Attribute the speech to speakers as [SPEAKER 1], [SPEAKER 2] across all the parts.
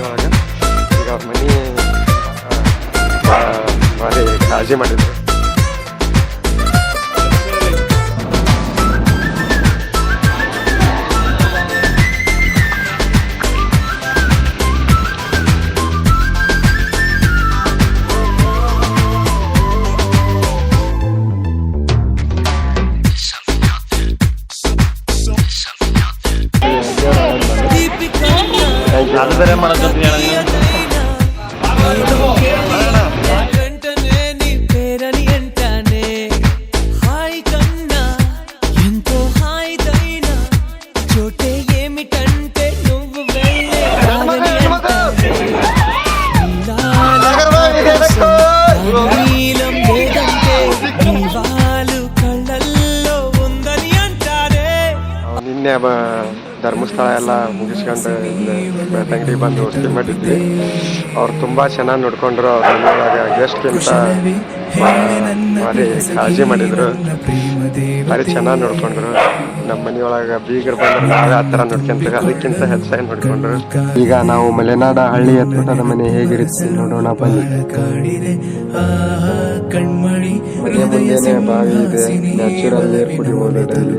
[SPEAKER 1] ಒಳಗೆ. ಈಗ ಅವ್ರ ಮನೆ ಭಾರಿ ಕಾಳಜಿ ಮಾಡಿದ್ರು.
[SPEAKER 2] ಅದು ಬೇರೆ ಮಾಡೋದು
[SPEAKER 1] ನಿನ್ನೆ ಧರ್ಮಸ್ಥಳ ಎಲ್ಲ ಮುಗಿಸ್ಕೊಂಡು ಬೆಳ್ತಂಗಡಿ ಬಂದು ವಸತಿ ಮಾಡಿದ್ವಿ. ಅವ್ರು ತುಂಬ ಚೆನ್ನಾಗಿ ನೋಡ್ಕೊಂಡ್ರು. ಅವ್ರ ಮನೆಯೊಳಗೆ ಗೆಸ್ಟ್ಗಿಂತ ಭಾರಿ ಕಾಳಜಿ ಮಾಡಿದ್ರು, ಭಾರಿ ಚೆನ್ನಾಗಿ ನೋಡ್ಕೊಂಡ್ರು. ನಮ್ಮ ಮನೆಯೊಳಗೆ ಬೀಗರು ಬಂದ್ರೆ ನಾವೇ ಆ ಥರ ನೋಡ್ಕೊಂತೀವಿ, ಅದಕ್ಕಿಂತ ಹೆಚ್ಚಾಗಿ ನೋಡ್ಕೊಂಡ್ರು. ಈಗ ನಾವು ಮಲೆನಾಡ ಹಳ್ಳಿ ಎತ್ತುಟದ ಮನೆ ಹೇಗಿರುತ್ತೆ ನೋಡೋಣ ಬನ್ನಿ. ಮನೆ ಮುಂದೆನೆ ಬಾವಿ ಇದೆ, ನ್ಯಾಚುರಲ್ ನೀರು ಕುಡಿಬೋದು ಡೈಲಿ.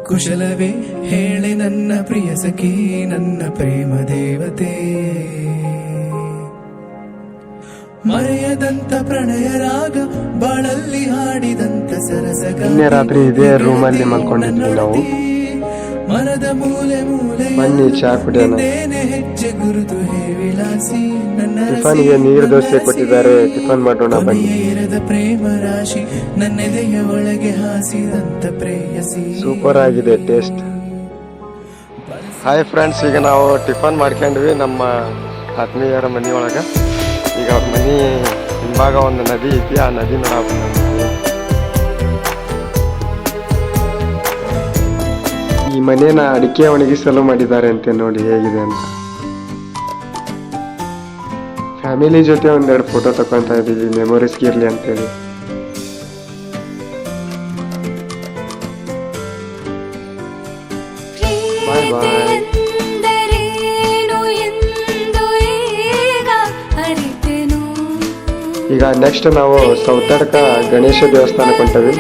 [SPEAKER 3] ಕುಶಲವೇ ಹೇಳೆ ನನ್ನ ಪ್ರಿಯ ಸಖಿ, ನನ್ನ ಪ್ರೇಮ ದೇವತೆ, ಮರೆಯದಂತ ಪ್ರಣಯ ರಾಗ ಬಾಳಲ್ಲಿ ಹಾಡಿದಂತ ಸರಸ.
[SPEAKER 1] ನಿನ್ನೆ ರಾತ್ರಿ ಇದೇ ರೂಮಲ್ಲಿ ಮಲ್ಕೊಂಡಿದ್ವಿ ನಾವು.
[SPEAKER 3] ಮನದ ಮೂಲೆ ಮೂಲೆ
[SPEAKER 1] ಬನ್ನಿ ಚಾ ಕುಡಿಯೋಣ.
[SPEAKER 3] ಹೆಜ್ಜೆ ಗುರುತು ಹೇ ವಿಲಾಸಿ, ನನ್ನ
[SPEAKER 1] ಟಿಫನ್ಗೆ ನೀರು ದೋಸೆ ಕೊಟ್ಟಿದ್ದಾರೆ, ಟಿಫನ್ ಮಾಡೋಣ ಬನ್ನಿ.
[SPEAKER 3] ಪ್ರೇಮ ರಾಶಿ ನನ್ನೆದೆಯ ಒಳಗೆ ಹಾಸಿದಂತ ಪ್ರೇಯಸಿ.
[SPEAKER 1] ಸೂಪರ್ ಆಗಿದೆ ಟೇಸ್ಟ್. ಹಾಯ್ ಫ್ರೆಂಡ್ಸ್, ಈಗ ನಾವು ಟಿಫನ್ ಮಾಡ್ಕೊಂಡ್ವಿ ನಮ್ಮ ಆತ್ಮೀಯರ ಮನೆಯೊಳಗೆ. ಈಗ ಅವ್ರ ಮನೆ ಹಿಂಭಾಗ ಒಂದು ನದಿ ಐತಿ, ಆ ನದಿ ನೋಡಕ್ ಈ ಮನೇನ ಅಡಿಕೆ ಒಣಗಿಸಲು ಮಾಡಿದ್ದಾರೆ ಅಂತೆ. ನೋಡಿ ಹೇಗಿದೆ ಅಂತ. ಫ್ಯಾಮಿಲಿ ಜೊತೆ ಒಂದೆರಡು ಫೋಟೋ ತಗೊಂತ ಇದೀವಿ, ಮೆಮೊರೀಸ್ಗೆ ಇರ್ಲಿ ಅಂತೇಳಿ. ಬಾಯ್ ಬಾಯ್. ಈಗ ನೆಕ್ಸ್ಟ್ ನಾವು ಸೌತಡ್ಕ ಗಣೇಶ ದೇವಸ್ಥಾನಕ್ಕೆ ಹೊಂಟವಿ.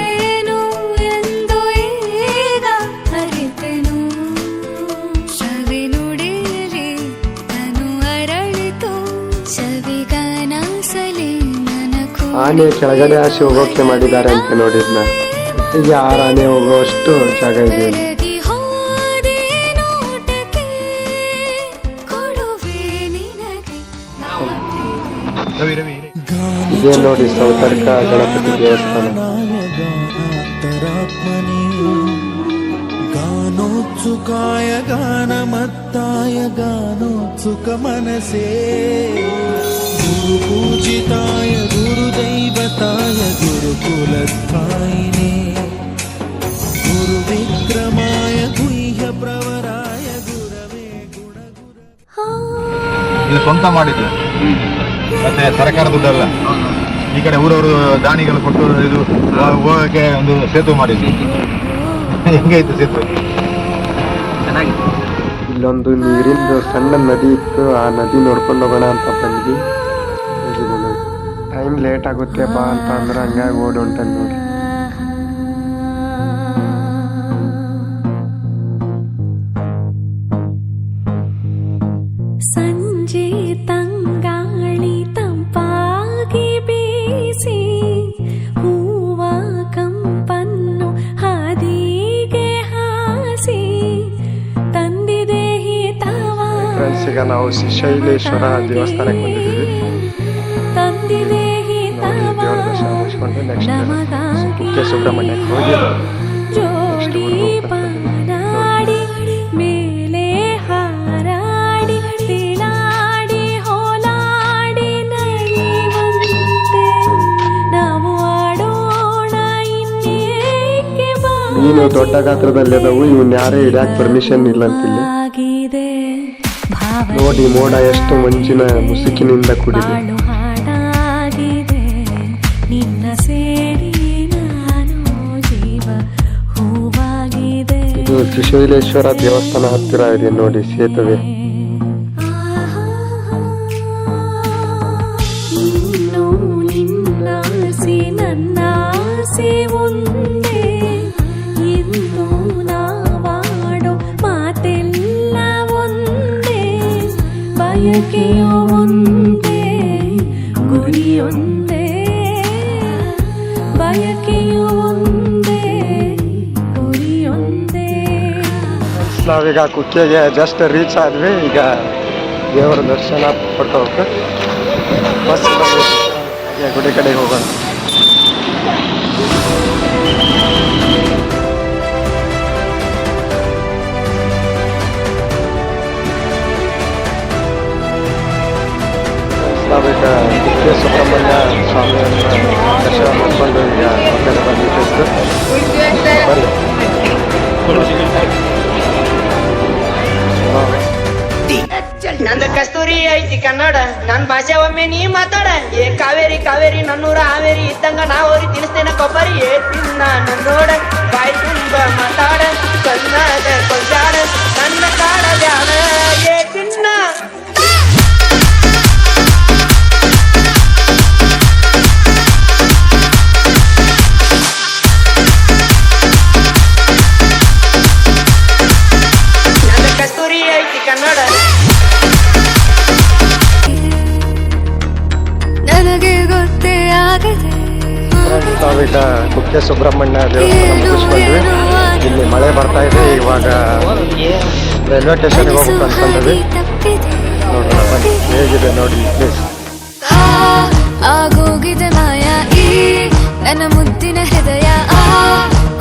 [SPEAKER 1] ಆನೆ ಕೆಳಗಡೆ ಹಾಸಿ ಹೋಗೋಕೆ ಮಾಡಿದ್ದಾರೆ ಅಂತ ನೋಡಿದ್ನ. ಈಗ 6 ಆನೆ ಹೋಗುವಷ್ಟು ಜಾಗ ಇದೆ. ಇದೇ ನೋಡಿ ಸೌತಡ್ಕ ಗಣಪತಿ ದೇವಸ್ಥಾನ.
[SPEAKER 3] ಗಾನೋತ್ಸುಕಾಯ ಗಾನಮತ್ತಾಯ ಗಾನೋತ್ಸುಕ ಮನಸೇ, ಗುರು ಪೂಜಿತಾಯ ಗುರುದೈವತಾಯ ಗುರುಕುಲಸ್ಥಾಯಿನೇ, ಗುರು ವಿಕ್ರಮಾಯ ಗುಹ್ಯ ಪ್ರವರಾಯ ಗುರವೇ ಗುಣಗುರ.
[SPEAKER 2] ಇದು ಸ್ವಂತ ಮಾಡಿದ್ದು, ಮತ್ತೆ ಸರ್ಕಾರ ದುಡ್ಡಲ್ಲ. ಈ ಕಡೆ ಊರವರು ದಾನಿಗಳು ಕೊಟ್ಟು ಇದು ಹೋಗಕ್ಕೆ ಒಂದು ಸೇತುವೆ ಮಾಡಿದ್ವಿ. ಹೆಂಗೈತೆ ಸೇತುವೆ? ಚೆನ್ನಾಗಿತ್ತು.
[SPEAKER 1] ಇಲ್ಲೊಂದು ನೀರಿಂದು ಸಣ್ಣ ನದಿ ಇತ್ತು, ಆ ನದಿ ನೋಡ್ಕೊಂಡು ಹೋಗೋಣ ಅಂತ ಬಂದ್ವಿ. ಟೈಮ್ ಲೇಟ್ ಆಗುತ್ತೆ ಬಾ ಅಂತ ಅಂದ್ರೆ ಹಂಗಾಗಿ ಓಡಿ ಹೊಂಟನ್ ನೋಡಿ.
[SPEAKER 4] ಸಂಜೆ ತಂಗಾಳಿ ತಂಪಾಗಿ ಬೀಸಿ, ಹೂವ ಕಂಪನ್ನು ಹಾದಿಗೆ ಹಾಸಿ ತಂದಿದೆ ಹಿತವ.
[SPEAKER 1] ಫ್ರೆಂಡ್ಸ್, ಈಗ ನಾವು ಶ್ರೀಶೈಲೇಶ್ವರ ದೇವಸ್ಥಾನಕ್ಕೆ ಬಂದಿದ್ದೀವಿ.
[SPEAKER 4] ತಂದಿದೆ ಹಿತವ ನಮಗಾಗಿ
[SPEAKER 1] ಕುಕ್ಕೆ ಸುಬ್ರಹ್ಮಣ್ಯಕ್ಕೆ ಹೋಗಿ
[SPEAKER 4] ಜೋಡಿ ಪಾನಾಡಿ ಮೇಲೆ ಹಾರಾಡಿ ತಿಳಾಡಿ ಹೋಲಾಡಿ ನಲಿವಂತೆ ನಾವು ಆಡೋಣ ಇನ್ನೇಕೆ ಬಾ.
[SPEAKER 1] ನೀನು ದೊಡ್ಡ ಗಾತ್ರದಲ್ಲಿದ್ದವು, ಇವನ್ ಯಾರೇ ಹಿಡಿಯಾಕ ಪರ್ಮಿಷನ್ ಇಲ್ಲ ಅಂತಿಲ್ಲ. ನೋಡಿ ಮೋಡ ಎಷ್ಟು ಮಂಜಿನ ಮುಸುಕಿನಿಂದ ಕೂಡಿದೆ. ಇದು ತ್ರಿಶೂಲೇಶ್ವರ ದೇವಸ್ಥಾನ ಹತ್ತಿರ ಇದೆ ನೋಡಿ ಸೇತುವೆ.
[SPEAKER 4] ಇನ್ನು ನಿನ್ನಾಸೆ ನನ್ನಾಸೆ ಒಂದೇ, ಇಂದು ನಾವಾಡೋ ಮಾತೆಲ್ಲ ಒಂದೇ, ಬಯಕೆಯೋ ಒಂದೇ, ಗುರಿಯೊಂದೇ, ಬಯಕೆಯೋ ಒಂದೇ, ಗುರಿಯೊಂದೇ.
[SPEAKER 1] ನಾವೀಗ ಕುಕ್ಕೆಗೆ ಜಸ್ಟ್ ರೀಚ್ ಆದ್ವಿ. ಈಗ ದೇವರ ದರ್ಶನ ಪಡ್ಕೋಬೇಕು. ಬಸ್ ಗುಡಿ ಕಡೆಗೆ ಹೋಗೋಣ. ನಾವೀಗ ಕುಕ್ಕೆ ಸುಬ್ರಹ್ಮಣ್ಯ ಸ್ವಾಮಿಯನ್ನ ದರ್ಶನ ಮಾಡಿಕೊಂಡು ಈಗ ಹೊರಗಡೆ ಬಂದ್ಬಿಟ್ಟಿದ್ದು. ಬನ್ನಿ.
[SPEAKER 5] ನಂದು ಕಸ್ತೂರಿ ಐತಿ ಕನ್ನಡ, ನನ್ ಭಾಷೆ ಒಮ್ಮೆ ನೀ ಮಾತಾಡ. ಏ ಕಾವೇರಿ ಕಾವೇರಿ ನನ್ನೂರ ಹಾವೇರಿ ಇದ್ದಂಗ ನಾ ಹೋರಿ ತಿನ್ಸ್ತೇನ ಕೊಬ್ಬರಿ. ಏ ತಿನ್ನ ನನ್ನೋಡ ಬಾಯಿ ತುಂಬ ಮಾತಾಡ, ಕನ್ನಡ ಕೊಂಚಾಡ ನನ್ನ ಕಾಡ ಬ್ಯಾಡ. ಏ ತಿನ್ನ ನಂದು ಕಸ್ತೂರಿ ಐತಿ ಕನ್ನಡ.
[SPEAKER 4] ನನಗೆ ಗೊತ್ತೇ ಆಗದೆ
[SPEAKER 1] ನಾವೀಗ ಕುಕ್ಕೆ ಸುಬ್ರಹ್ಮಣ್ಯ ದೇವಸ್ಥಾನ ಮುಗಿಸ್ಕೊಂಡ್ವಿ. ಇಲ್ಲಿ ಮಳೆ ಬರ್ತಾ ಇದೆ. ಇವಾಗ ರೈಲ್ವೆ ಸ್ಟೇಷನ್ಗೆ ಹೋಗ್ಬೇಕು ಅನ್ಕೊಂಡಿದ್ವಿ. ನೋಡೋಣ ಬನ್ನಿ ಹೇಗಿದೆ ನೋಡಿ ಪ್ಲೇಸ್.
[SPEAKER 4] ಆಗೋಗಿದೆ ಮಾಯಾ ಈ ನನ್ನ ಮುದ್ದಿನ ಹೃದಯ, ಆ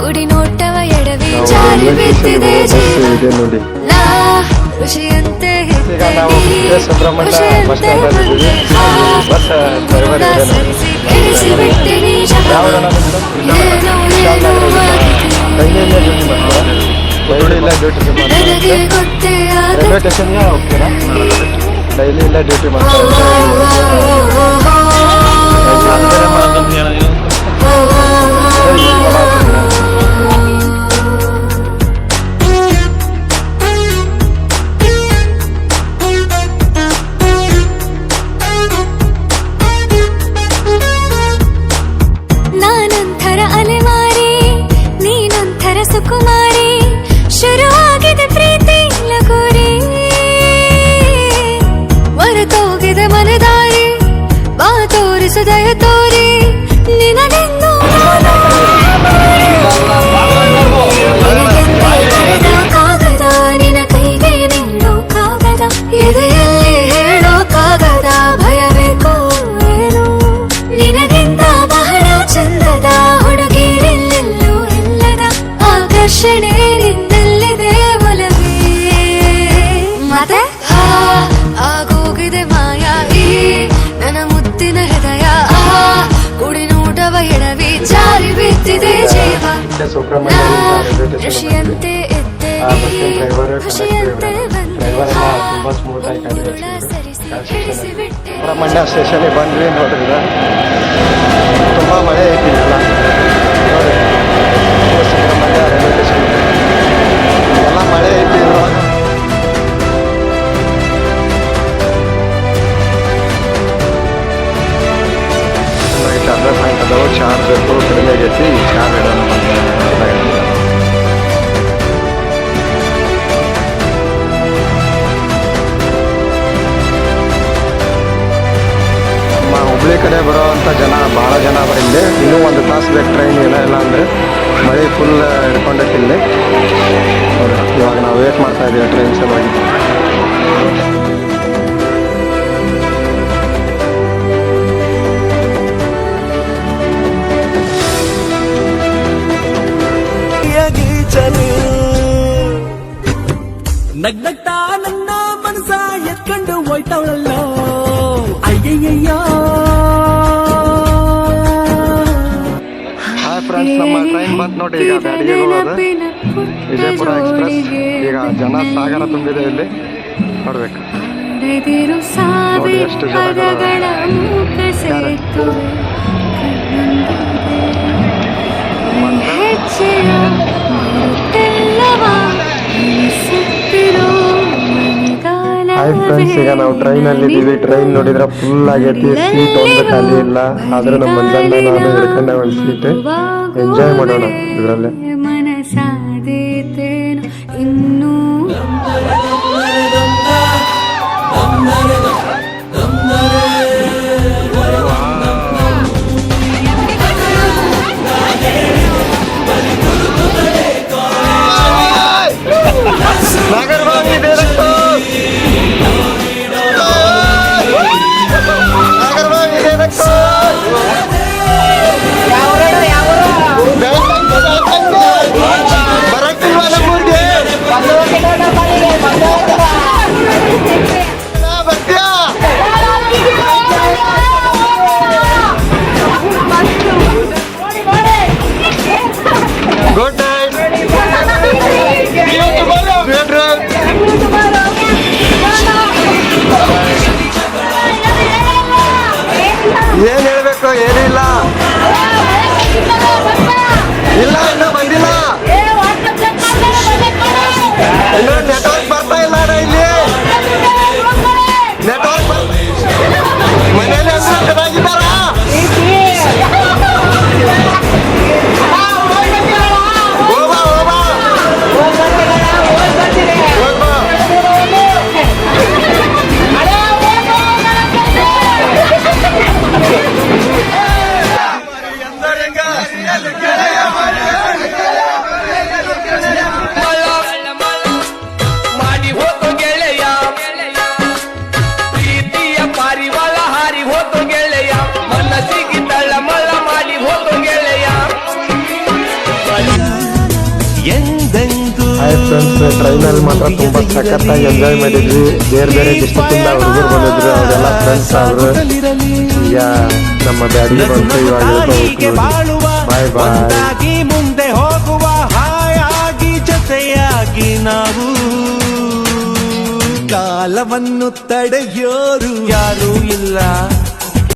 [SPEAKER 4] ಕುಡಿ ನೋಟವ ಎಡವಿ ಜಾರಿ ಬಿದ್ದಿದೆ ಜೀವ.
[SPEAKER 1] ಇದೆ ನೋಡಿ.
[SPEAKER 4] ನಾ ಖುಷಿಯಂತೆ
[SPEAKER 1] ಈಗ ನಾವು ಕುಕ್ಕೆ ಸುಬ್ರಹ್ಮಣ್ಯ ಬಸ್ ಸ್ಟ್ಯಾಂಡ್ ಇದ್ದೀವಿ. ಬಸ್ ಡ್ರೈವರ್ ಇದೆ ನೋಡಿ. ಯಾವ್ದಣ್ಣ ನಿಮ್ದು? ಡೈಲಿಯಲ್ಲೇ ಡ್ಯೂಟಿ ಮಾಡ್ತೀರಾ? ಡೈಲಿಯಲ್ಲೇ ಡ್ಯೂಟಿ ಮಾಡ್ತೀರಾ? ರೈಲ್ವೆ ಸ್ಟೇಷನ್ಗೆ ಹೋಗ್ತೀರಾ? ಡೈಲಿ ಇಲ್ಲೇ ಡ್ಯೂಟಿ ಮಾಡ್ತಾರೆ.
[SPEAKER 4] ನಾನೊಂಥರ ಅಲೆಮಾರಿ, ನೀನೊಂಥರ ಸುಕುಮಾರಿ, ಶುರುವಾಗಿದೆ ಪ್ರೀತಿ ಲಗೋರಿ, ಹೊರತೋಗಿದೆ ಮನದಾರಿ, ಬಾ ತೋರಿಸು ದಯ ತೋರಿ, ನಿನಗೆಂದು ಕಾಗದ, ನಿನ ಕೈಗೆ ನಿಲ್ಲೋ ಕಾಗದ, ಎದೆಯಲ್ಲಿ ಹೇಳೋ ಕಾಗದ, ಭಯಬೇಕು ಏನು ನಿನಗಿಂತ ಬಹಳ ಚಂದದ ಹುಡುಗಿರೆಲ್ಲೆಲ್ಲೂ ಇಲ್ಲದ ಆಕರ್ಷಣೆ ನಿನ್ನಲ್ಲಿದೆ ಒಲವೇ. ಮತ್ತೆ ಆಗೋಗಿದೆ ಮಾಯಾ ಈ ನನ್ನ ಮುದ್ದಿನ ಹೃದಯ, ಆ ಕುಡಿ ನೋಟವ ಎಡವಿ ಜಾರಿ ಬಿದ್ದಿದೆ ಜೀವ.
[SPEAKER 1] ಸುಬ್ರಹ್ಮಣ್ಯ
[SPEAKER 4] ಖುಷಿಯಂತೆ ಇದ್ದೆ ಖುಷಿಯಂತೆ ಬಂದೆ,
[SPEAKER 1] ತುಂಬಾ ಸ್ಮೂತ್ ಆಗಿ
[SPEAKER 4] ಸರಿಸಿಬಿಟ್ಟೆ.
[SPEAKER 1] ಸುಬ್ರಹ್ಮಣ್ಯ ಸ್ಟೇಷನ್ಗೆ ಬಂದ್ವಿ. ನೋಡ್ರಿ ತುಂಬ ಮಳೆ ಐತಿ ಎಲ್ಲ ನೋಡಿ. ಸುಬ್ರಹ್ಮಣ್ಯ ರೈಲ್ವೆ ಸ್ಟೇಷನ್ ಎಲ್ಲ ಮಳೆ ಐತಿ ಇವಾಗ. ಚಾರ್ಜರ್ ಪಾಯಿಂಟ್ ಅದಾವ. ಚಾರ್ಜ್ ಬೇಕು ಕಡಿಮೆ ಆಗೈತಿ. ಚಾರ್ಜ್ ಇಡೋಣ. ಹುಬ್ಳಿ ಕಡೆ ಬರೋವಂಥ ಜನ ಭಾಳ ಜನ ಅದ ಇಲ್ಲಿ. ಇನ್ನೂ ಒಂದು ತಾಸು ಬೇಕು ಟ್ರೈನ್. ಏನಿಲ್ಲ ಅಂದರೆ ಮಳೆ ಫುಲ್ ಹಿಡ್ಕೊಂಡೈತಿ ಇಲ್ಲಿ ನೋಡಿ. ಇವಾಗ ನಾವು ವೇಟ್ ಮಾಡ್ತಾ ಇದ್ದೀವಿ ಟ್ರೈನ್ ಸಲುವಾಗಿ.
[SPEAKER 3] ನಗ್ನಗ್ತಾ ನನ್ನ ಮನಸ ಎತ್ಕೊಂಡು ಹೋಯ್ತವಳಲ್ಲೋ ಅಯ್ಯಯ್ಯಯ್ಯೋ.
[SPEAKER 1] ಹಾಯ್ ಫ್ರೆಂಡ್ಸ್, ನಮ್ಮ ಟ್ರೈನ್ ಬಂತು ನೋಡಿ. ಈಗ ಬ್ಯಾಡಿಗೆ ಹೋಗೋದು ವಿಜಯಪುರ ಎಕ್ಸ್ಪ್ರೆಸ್. ಈಗ ಜನ ಸಾಗರ ತುಂಬಿದೆ ಇಲ್ಲಿ ನೋಡ್ಬೇಕು. ನೋಡಿ ಎಷ್ಟು ಜನಗಳು.
[SPEAKER 4] ಹೆಜ್ಜೆಯ
[SPEAKER 1] ಹಾಯ್ ಫ್ರೆಂಡ್ಸ್, ಈಗ ನಾವು ಟ್ರೈನಲ್ಲಿ ಇದ್ದೀವಿ. ಟ್ರೈನ್ ನೋಡಿದ್ರೆ ಫುಲ್ ಆಗೈತಿ, ಸೀಟ್ ಒಂದು ಖಾಲಿ ಇಲ್ಲ. ಆದ್ರೆ ನಮ್ಮ ಮಂಜಣ್ಣ ನಾನು ಹಿಡ್ಕೊಂಡೆ ಒಂದು ಸೀಟ್. ಎಂಜಾಯ್ ಮಾಡೋಣ ಇದರಲ್ಲೇ.
[SPEAKER 4] ಮನಸಾದೇತೇನು ಇನ್ನೂ
[SPEAKER 1] ಗುಡ್ ನೈಟ್. ಏನ್ ಹೇಳ್ಬೇಕು, ಏನಿಲ್ಲ. ಇಲ್ಲ, ಇನ್ನೂ ಬಂದಿಲ್ಲ. ಇನ್ನೂ ನೆಟ್ವರ್ಕ್ ಬರ್ತಾ ಇಲ್ಲ ಇಲ್ಲಿ. ನೆಟ್ವರ್ಕ್ ಮನೇಲಿ ಎಲ್ಲರೂ ಚೆನ್ನಾಗಿದ್ದಾರ? ಹೋಗ್ಬಾ ಹೋಗ್ಬಾ ಹೋಗ್ಬಾ.
[SPEAKER 6] ಮಾಡಿ ಹೋತು ಗೆಳೆಯ, ಪ್ರೀತಿಯ ಪಾರಿವಾಳ ಹಾರಿ ಹೋತು ಗೆಳೆಯ, ಮನಸ್ಸಿಗೆ ತಳ್ಳಮಳ ಮಾಡಿ ಹೋತು ಗೆಳೆಯ.
[SPEAKER 1] ಹಾಯ್ ಫ್ರೆಂಡ್ಸ್, ಟ್ರೈನಲ್ಲಿ ಮಾತ್ರ ತುಂಬ ಸಖತ್ತಾಗಿ ಎಂಜಾಯ್ ಮಾಡಿದ್ವಿ. ಬೇರೆ ಬೇರೆ ಡಿಸ್ಟ್ರಿಕ್ಟಿಂದ ಹುಡುಗರು ಬಂದಿದ್ರು, ಅವರೆಲ್ಲ ಫ್ರೆಂಡ್ಸ್ ಆದ್ರು. ಈಗ ನಮ್ಮ ಬ್ಯಾಡಿಗೆ ಬಂತು. ಇವಾಗ ಬಾಯ್ ಬಾಯ್.
[SPEAKER 3] ಮುಂದೆ ಹೋಗುವ ಹಾಯಾಗಿ ಜೊತೆಯಾಗಿ ನಾವು ಕಾಲವನ್ನು ತಡೆಯೋರು ಯಾರೂ ಇಲ್ಲ.